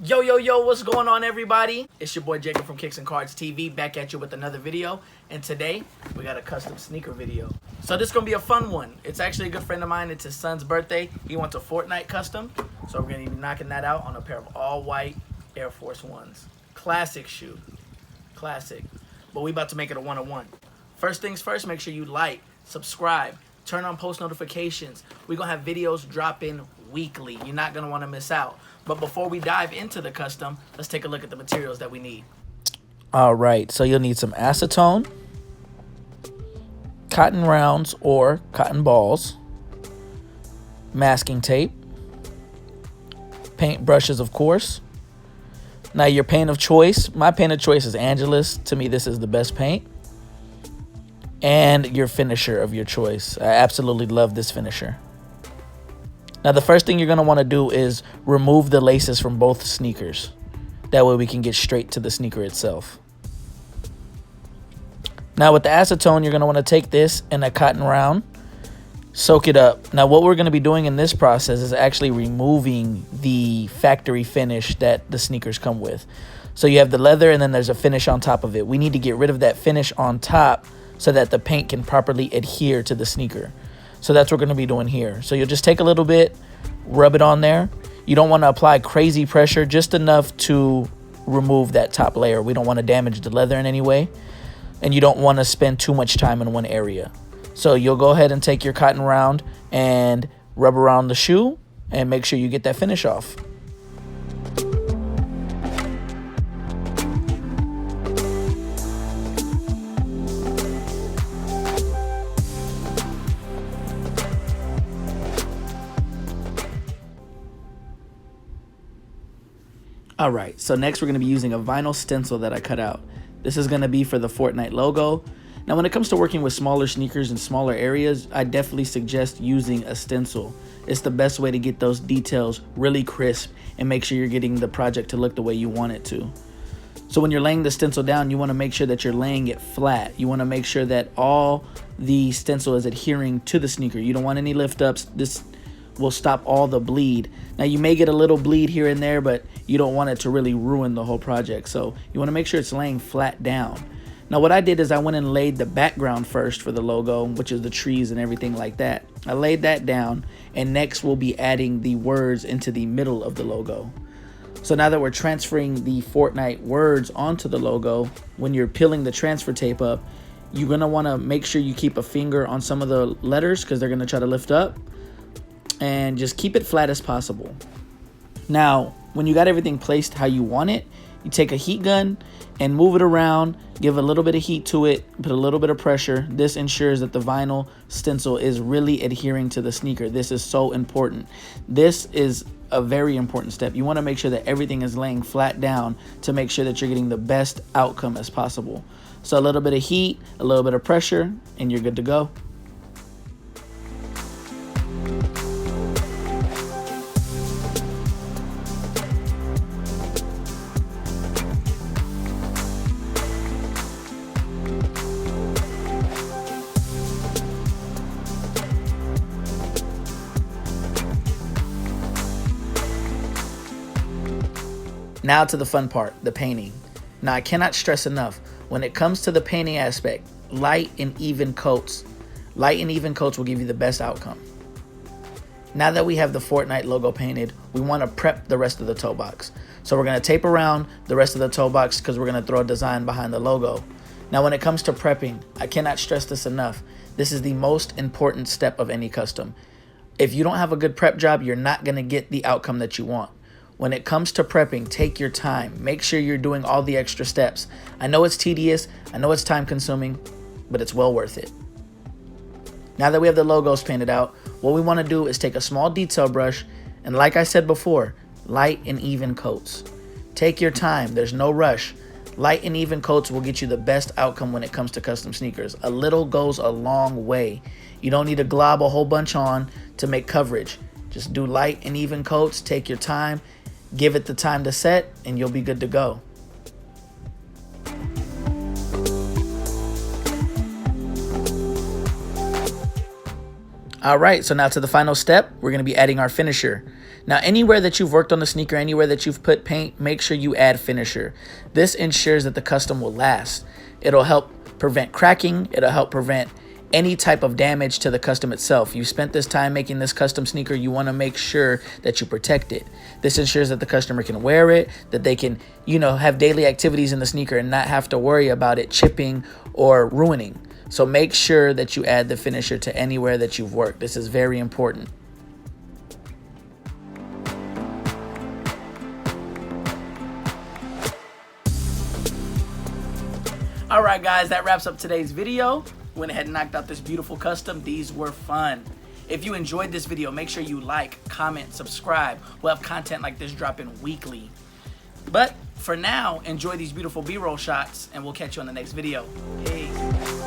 Yo, yo, yo, what's going on, everybody? It's your boy Jacob from Kicks and Cards TV, back at you with another video. And today, we got a custom sneaker video. So this is going to be a fun one. It's actually a good friend of mine. It's his son's birthday. He wants a FORTNITE custom. So we're going to be knocking that out on a pair of all-white Air Force Ones. Classic shoe. Classic. But we about to make it a one-on-one. First things first, make sure you like, subscribe, turn on post notifications. We're going to have videos dropping weekly. You're not going to want to miss out. But before we dive into the custom, let's take a look at the materials that we need. All right, so you'll need some acetone, cotton rounds or cotton balls, masking tape, paint brushes, of course. Now your paint of choice, my paint of choice is Angelus. To me, this is the best paint. And your finisher of your choice. I absolutely love this finisher. Now the first thing you're going to want to do is remove the laces from both sneakers. That way we can get straight to the sneaker itself. Now with the acetone, you're going to want to take this in a cotton round, soak it up. Now what we're going to be doing in this process is actually removing the factory finish that the sneakers come with. So you have the leather and then there's a finish on top of it. We need to get rid of that finish on top so that the paint can properly adhere to the sneaker. So that's what we're going to be doing here. So you'll just take a little bit, rub it on there. You don't want to apply crazy pressure, just enough to remove that top layer. We don't want to damage the leather in any way. And you don't want to spend too much time in one area. So you'll go ahead and take your cotton round and rub around the shoe and make sure you get that finish off. All right, so next we're going to be using a vinyl stencil that I cut out. This is going to be for the FORTNITE logo. Now when it comes to working with smaller sneakers in smaller areas, I definitely suggest using a stencil. It's the best way to get those details really crisp and make sure you're getting the project to look the way you want it to. So when you're laying the stencil down, you want to make sure that you're laying it flat. You want to make sure that all the stencil is adhering to the sneaker. You don't want any lift ups. This will stop all the bleed. Now you may get a little bleed here and there, but you don't want it to really ruin the whole project. So you want to make sure it's laying flat down. Now what I did is I went and laid the background first for the logo, which is the trees and everything like that. I laid that down, and next we'll be adding the words into the middle of the logo. So now that we're transferring the FORTNITE words onto the logo, when you're peeling the transfer tape up, you're going to want to make sure you keep a finger on some of the letters because they're going to try to lift up. And just keep it flat as possible. Now, when you got everything placed how you want it, you take a heat gun and move it around, give a little bit of heat to it, put a little bit of pressure. This ensures that the vinyl stencil is really adhering to the sneaker. This is so important. This is a very important step. You want to make sure that everything is laying flat down to make sure that you're getting the best outcome as possible. So a little bit of heat, a little bit of pressure, and you're good to go. Now to the fun part, the painting. Now I cannot stress enough, when it comes to the painting aspect, light and even coats will give you the best outcome. Now that we have the FORTNITE logo painted, we want to prep the rest of the toe box. So we're going to tape around the rest of the toe box because we're going to throw a design behind the logo. Now when it comes to prepping, I cannot stress this enough. This is the most important step of any custom. If you don't have a good prep job, you're not going to get the outcome that you want. When it comes to prepping, take your time. Make sure you're doing all the extra steps. I know it's tedious, I know it's time consuming, but it's well worth it. Now that we have the logos painted out, what we want to do is take a small detail brush, and like I said before, light and even coats. Take your time, there's no rush. Light and even coats will get you the best outcome when it comes to custom sneakers. A little goes a long way. You don't need to glob a whole bunch on to make coverage. Just do light and even coats, take your time, give it the time to set, and you'll be good to go. All right, so now to the final step, we're going to be adding our finisher. Now, anywhere that you've worked on the sneaker, anywhere that you've put paint, make sure you add finisher. This ensures that the custom will last. It'll help prevent cracking. It'll help prevent any type of damage to the custom itself. You spent this time making this custom sneaker, you want to make sure that you protect it. This ensures that the customer can wear it, that they can, have daily activities in the sneaker and not have to worry about it chipping or ruining. So make sure that you add the finisher to anywhere that you've worked. This is very important. All right, guys, that wraps up today's video. Went ahead and knocked out this beautiful custom. These were fun. If you enjoyed this video, make sure you like, comment, subscribe. We'll have content like this dropping weekly. But for now, enjoy these beautiful B-roll shots, and we'll catch you on the next video. Peace.